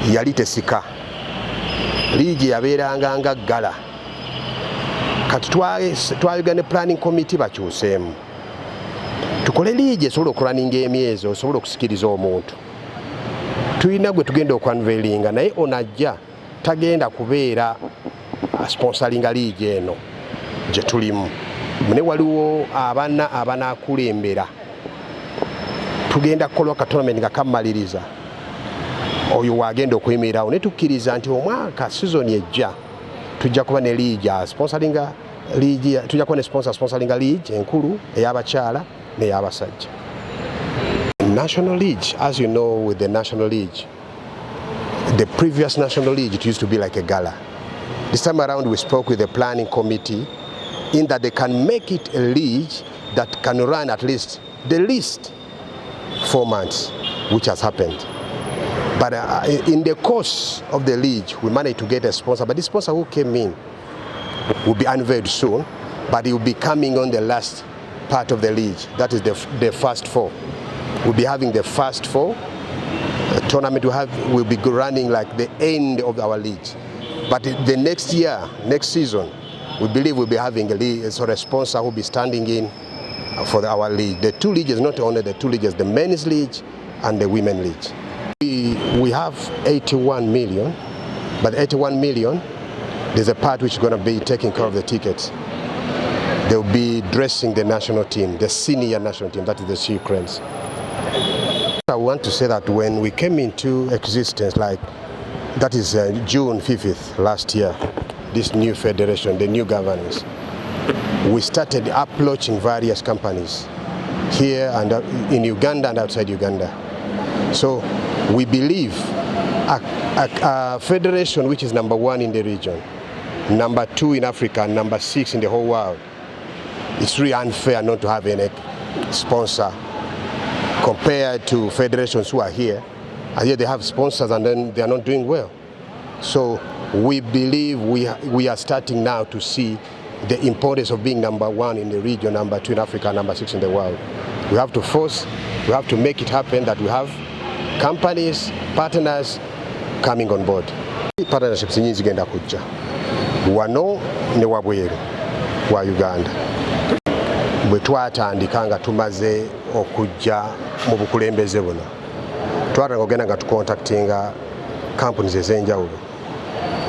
yali tesika liigi yabeeranga nga ggala kati twayogera ne planning committee bakyuseemu tukole liigi esobola okulaninga emyezi osobola okusikiriza omuntu tulina gwe tugenda okwanveilinga naye onajja tagenda kubeera sponsoringa liigi eno gye tulimu mune waliwo abaana abanaakulembera tugenda kukola akatournament nga kammaliriza oyo wagenda okuyimirirawo ne tukkiriza nti omwaka sizoni ejja tujja kuba ne liigi sponsoringa liigi tujja kuba ne sponsoringa liigi enkulu ey'abakyala n'ey'abasajja. National League, as you know, with the National League, the previous National League, it used to be like a gala. This time around we spoke with the planning committee in that they can make it a league that can run at least 4 months, which has happened. But in the course of the league, we managed to get a sponsor, but this sponsor who came in will be unveiled soon, but he will be coming on the last part of the league, that is the first 4. We'll be having the first 4 tournament will be running like the end of our league. But the next year, next season, we believe we'll be having a league, so a sponsor who will be standing in for our league. The 2 leagues, not only the 2 leagues, the men's league and the women's league. We have 81 million, but 81 million, there's a part which is going to be taking care of the tickets. They'll be dressing the national team, the senior national team, that is the Sea Cranes. I want to say that when we came into existence, like that is June 5th last year, this new federation, the new governance, we started approaching various companies here and in Uganda and outside Uganda. So we believe a federation which is number 1 in the region, number 2 in Africa, and number 6 in the whole world, it's really unfair not to have any sponsor compared to federations who are here. And here they have sponsors and then they are not doing well. So we believe we are starting now to see the importance of being number 1 in the region, number 2 in Africa, number 6 in the world. We have to make it happen that we have companies, partners coming on board. Partnerships nyingi zigenda kujja. Wano ne wabweru wa Uganda. Bwe twatandika nga tumaze okujja mu bukulembeze buno. Twatandika ogenda nga tucontactinga companies ez'enjawulo.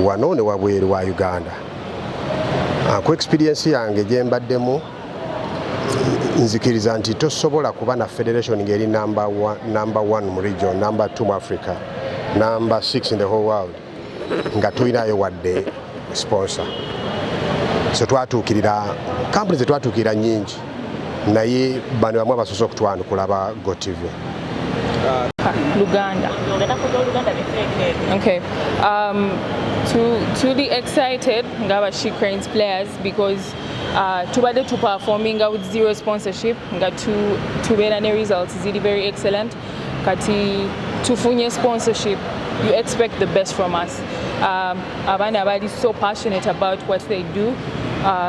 Wano ne wabweru wa Uganda. Ku experience yange gye mbaddemu nzikiriza nti tosobola kuba na federation ngeri number 1 mu region, number 2 mu Africa, number 6 in the whole world nga tulinayo wadde sponsor. So twatuukirira companies twatuukirira nyingi naye bano bamwe basoose okutwanukula ba GOTV. Luganda. Okay. Truly excited ngaba She Cranes players because tubadde performing with 0 sponsorship nga tubeera ne results ziri very excellent kati tufunye sponsorship. You expect the best from us. Abaana bali so passionate about what they do.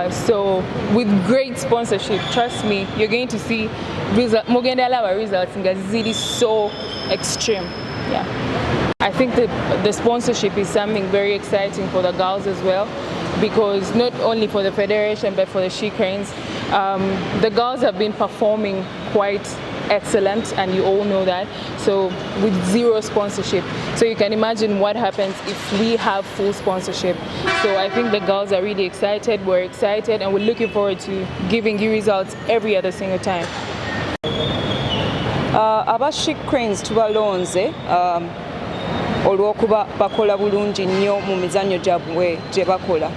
So with great sponsorship, trust me, you're going to see mugenda laba results nga ziri so extreme. Yeah. I think the sponsorship is something very exciting for the girls as well, because not only for the federation but for the She Cranes, the girls have been performing quite excellent, and you all know that. So with 0 sponsorship, so you can imagine what happens if we have full sponsorship. So I think the girls are really excited, we're excited, and we're looking forward to giving you results every other single time. Aba She Cranes tubalonze olw'okuba bakola bulungi nnyo mu mizannyo gyabwe gye bakola.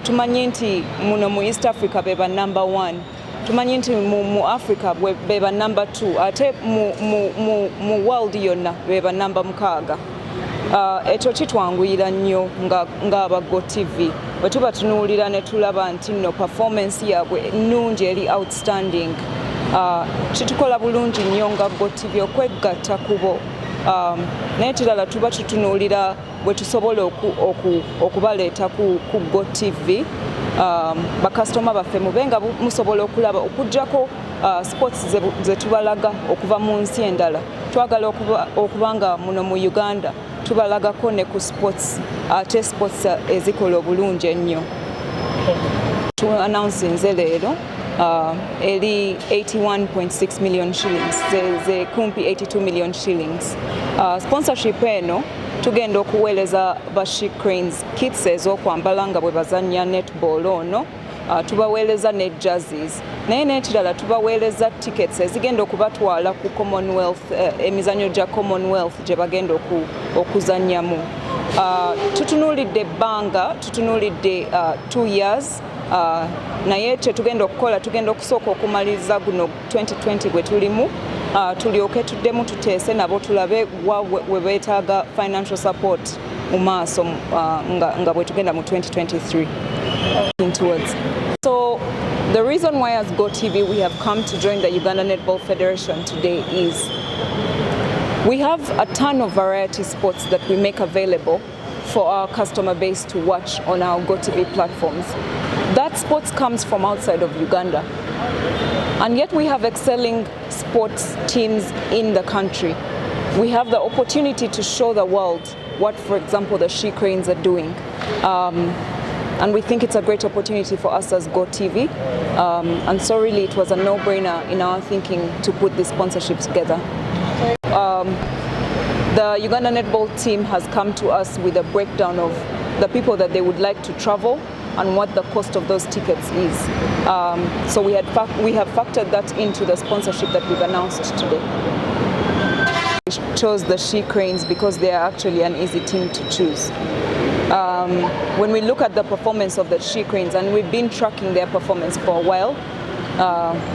Tumanyi nti muno mu East Africa beba number 1. Tumanyi nti mu Africa beba number 2. Ate mu world yonna beba number 6. Ekyo kitwanguyira nnyo ng'aba GOTV. Bwe tuba tunuulira ne tulaba nti nno performance yabwe nnungi eri outstanding. Kitukola bulungi nnyo nga GOTV okwegatta kubo. N'ekirala tuba tutunuulira bwe tusobola okubaleeta ku GOTV, bakasitoma baffe mubenga musobola okulaba okujjako sports ze tubalaga okuva mu nsi endala. Twagala okuba nga muno mu Uganda tubalagako ne ku sports ate sports ezikola obulungi ennyo. Tu announcing leero eri 81.6 million shillings ze kumpi 82 million shillings. Sponsorship eno tugenda okuweereza ba She Cranes kits ez'okwambala nga bwe bazannya netball ono. Tubaweereza ne jerseys naye n'ekirala tubaweereza tickets ezigenda okubatwala ku Commonwealth emizannyo gya Commonwealth gye bagenda okuzannyamu. Tutunuulidde ebbanga, tutunuulidde 2 years naye kye tugenda okukola tugenda okusooka okumaliriza guno 2020 gwe tulimu tulyoke tuddemu tuteese nabo tulabe we beetaaga financial support mu maaso nga bwe tugenda mu 2023 towards. So the reason why as GOTV we have come to join the Uganda Netball Federation today is we have a ton of variety sports that we make available for our customer base to watch on our GOTV platforms. That sports comes from outside of Uganda. And yet we have excelling sports teams in the country. We have the opportunity to show the world what, for example, the She Cranes are doing. And we think it's a great opportunity for us as GOTV. And so really it was a no-brainer in our thinking to put this sponsorship together. The Uganda Netball team has come to us with a breakdown of the people that they would like to travel and what the cost of those tickets is. So we have factored that into the sponsorship that we've announced today. We chose the She Cranes because they are actually an easy team to choose. When we look at the performance of the She Cranes, and we've been tracking their performance for a while,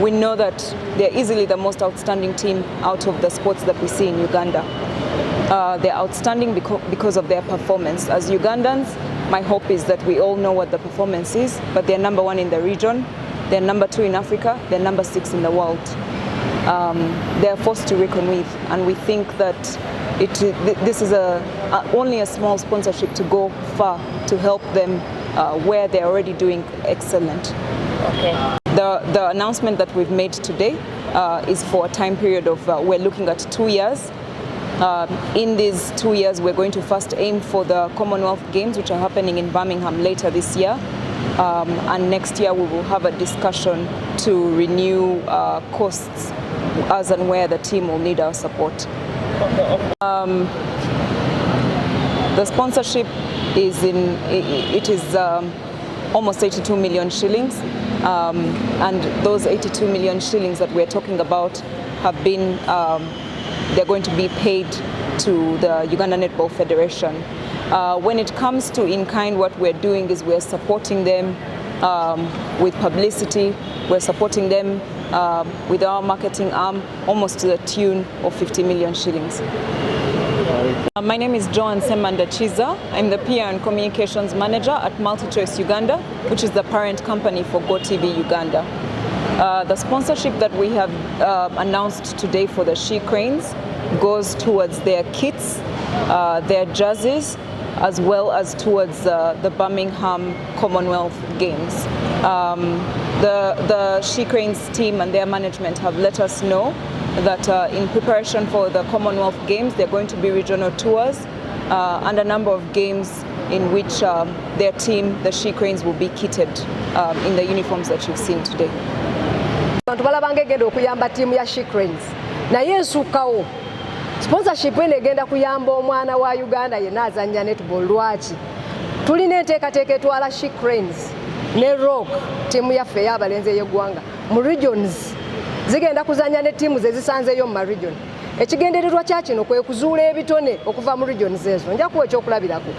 we know that they're easily the most outstanding team out of the sports that we see in Uganda. They're outstanding because of their performance. As Ugandans, my hope is that we all know what the performance is, but they're number 1 in the region, they're number 2 in Africa, they're number 6 in the world. They're a force to reckon with, and we think that this is only a small sponsorship to go far to help them where they're already doing excellent. Okay. The announcement that we've made today is for a time period of, we're looking at 2 years. In these 2 years, we're going to first aim for the Commonwealth Games, which are happening in Birmingham later this year. And next year, we will have a discussion to renew costs as and where the team will need our support. The sponsorship is almost 82 million shillings. And those 82 million shillings that we're talking about have been they're going to be paid to the Uganda Netball Federation. When it comes to in-kind, what we're doing is we're supporting them with publicity, we're supporting them with our marketing arm, almost to the tune of 50 million shillings. My name is Joan Semanda Chiza. I'm the PR and Communications Manager at MultiChoice Uganda, which is the parent company for GOTV Uganda. The sponsorship that we have announced today for the She Cranes goes towards their kits, their jerseys, as well as towards the Birmingham Commonwealth Games. The She Cranes team and their management have let us know that in preparation for the Commonwealth Games, there are going to be regional tours and a number of games in which their team, the She Cranes, will be kitted in the uniforms that you've seen today. Abantu balabanga egenda okuyamba ttiimu ya She Cranes naye ensukkawo sponsorship eno egenda kuyamba omwana wa Uganda yenna azannya netball. Lwaki tulina enteekateeka etwala She Cranes ne Rock ttiimu yaffe ey'abalenzi ey'eggwanga mu regions zigenda kuzannya ne ttiimu ze zisanzeeyo mu ma-region. Ekigendererwa kya kino kwe kuzuula ebitone okuva mu regions ezo. Nja kuwa ekyokulabirako.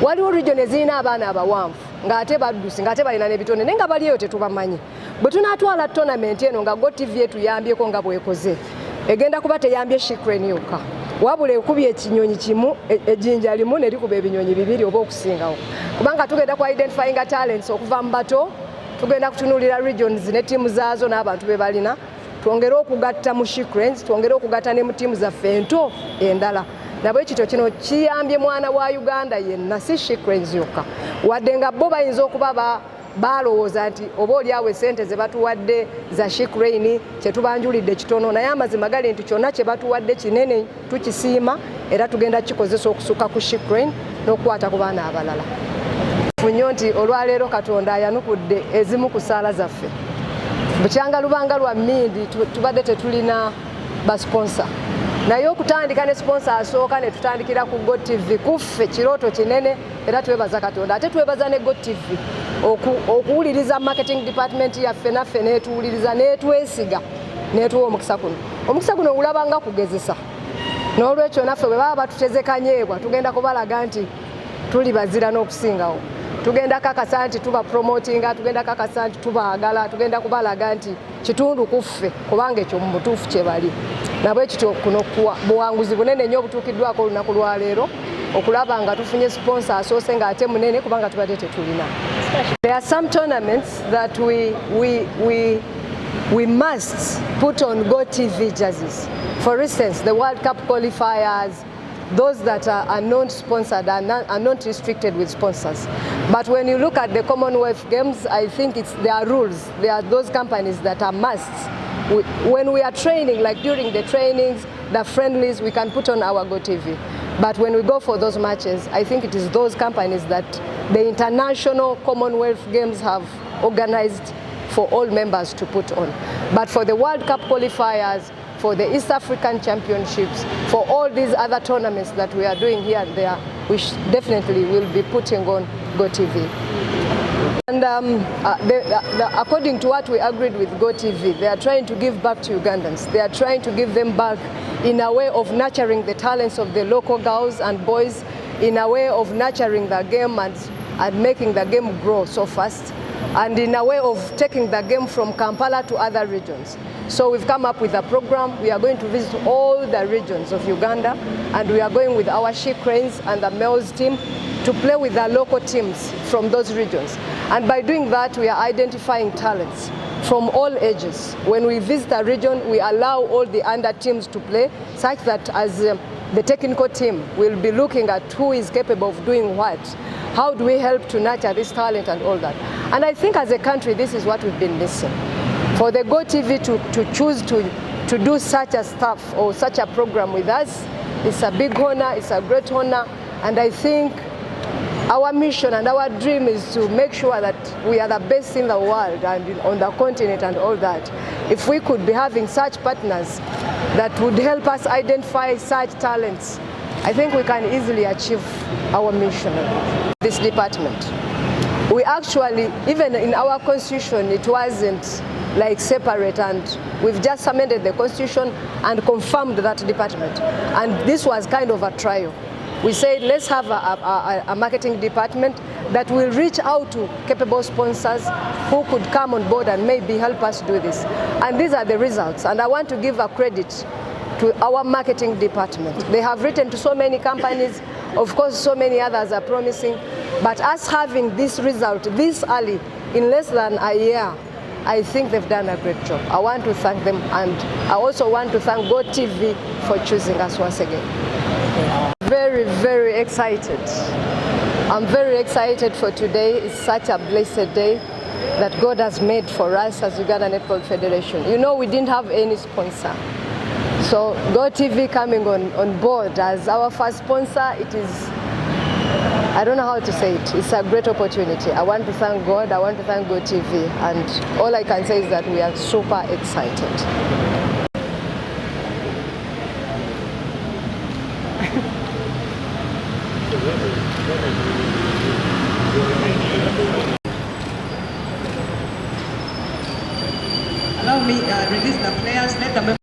Waliwo region ezirina abaana abawanvu ng'ate baddusi ng'ate balina n'ebitone naye nga baliyo tetubamanyi. Bwe tunaatwala tournament eno nga GOTV etuyambyeko nga bwekoze egenda kuba teyambye She Crane yokka, wabula ekubye ekinyonyi kimu ejjinja limu ne likuba ebinyonyi bibiri oba okusingawo, kubanga tugenda ku identifying talents okuva mu bato, tugenda kutunuulira regions ne ttiimu zaazo n'abantu be balina, twongere okugatta mu She Cranes, twongere okugatta ne mu ttiimu zaffe ento endala. Nabo ekito kino kiyambye mwana wa Uganda yenna, si She Cranes yokka, wadde nga bo bayinza okuba balowooza nti oba oliawo essente ze batuwadde za Shikrane kye tubanjulidde kitono, naye amazima gali nti kyonna kye batuwadde kinene tukisiima era tugenda kikozesa okusuka ku Shikrane n'okukwata ku baana abalala. Funyo nti olwaleero Katonda ayanukudde ezimu ku ssaala zaffe. Bukyanga lubanga lwa Mmindi tubadde tetulina basponsa, naye okutandika ne sponsor asooka ne tutandikira ku GOTV kuffe kirooto kinene era twebaza Katonda. Ate twebaza ne GOTV okuwuliriza marketing department yaffe naffe netuwuliriza netwesiga netuwa omukisa kuno. Omukisa guno ulabanga kugezesa, n'olwekyo naffe bwe baba batutezekanyebwa tugenda kubalaga nti tuli bazira n'okusingawo. Tugenda kakasa nti tuba promotinga, tugenda kakasa nti tubaagala, tugenda kubalaga nti kitundu kuffe kubanga ekyo mu butuufu kye bali. Nabwe kityo kuno buwanguzi bunene nnyo obutuukiddwako olunaku lwa leero okulaba nga tufunye sponsor asoose nga ate munene kubanga tubadde tetulina. There are some tournaments that we must put on GOTV jerseys. For instance, the World Cup qualifiers, those that are not sponsored are not restricted with sponsors. But when you look at the Commonwealth Games, I think there are rules. There are those companies that are musts. When we are training, like during the trainings, the friendlies, we can put on our GOTV. But when we go for those matches, I think it is those companies that the International Commonwealth Games have organized for all members to put on. But for the World Cup qualifiers, for the East African Championships, for all these other tournaments that we are doing here and there, we definitely will be putting on GOTV. And according to what we agreed with GOTV, they are trying to give back to Ugandans. They are trying to give them back in a way of nurturing the talents of the local girls and boys, in a way of nurturing the game and making the game grow so fast, and in a way of taking the game from Kampala to other regions. So we've come up with a program. We are going to visit all the regions of Uganda, and we are going with our Shikranes and the males team to play with the local teams from those regions. And by doing that, we are identifying talents from all ages. When we visit a region, we allow all the under teams to play, such that as the technical team will be looking at who is capable of doing what. How do we help to nurture this talent and all that? And I think as a country, this is what we've been missing. For the GOTV to choose to do such a stuff or such a program with us, it's a big honor, it's a great honor, and I think our mission and our dream is to make sure that we are the best in the world and on the continent and all that. If we could be having such partners that would help us identify such talents, I think we can easily achieve our mission. This department, we actually, even in our constitution, it wasn't like separate, and we've just amended the constitution and confirmed that department. And this was kind of a trial. We said, let's have a marketing department that will reach out to capable sponsors who could come on board and maybe help us do this. And these are the results. And I want to give a credit to our marketing department. They have written to so many companies. Of course, so many others are promising. But us having this result this early, in less than a year, I think they've done a great job. I want to thank them, and I also want to thank GOTV for choosing us once again. Very, very excited. I'm very excited for today. It's such a blessed day that God has made for us as Uganda Netball Federation. You know, we didn't have any sponsor. So GOTV coming on board as our first sponsor, it is, I don't know how to say it. It's a great opportunity. I want to thank God, I want to thank GOTV, and all I can say is that we are super excited. Allow me release the players, let them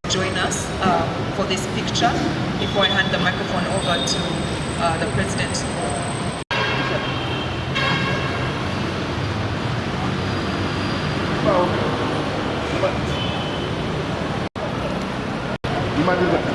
join us for this picture before I hand the microphone over to the president. Imagine that.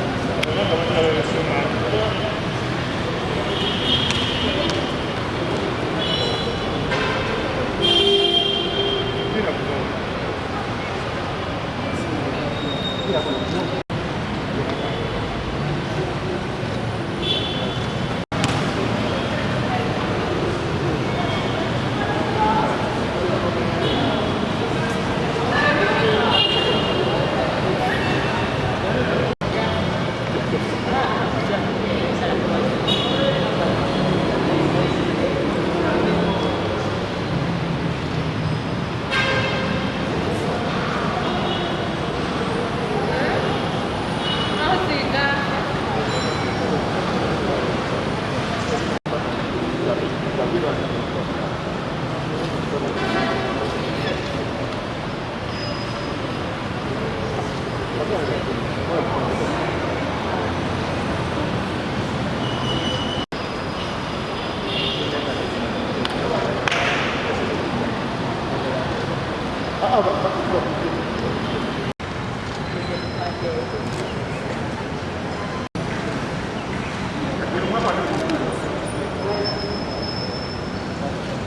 Oh,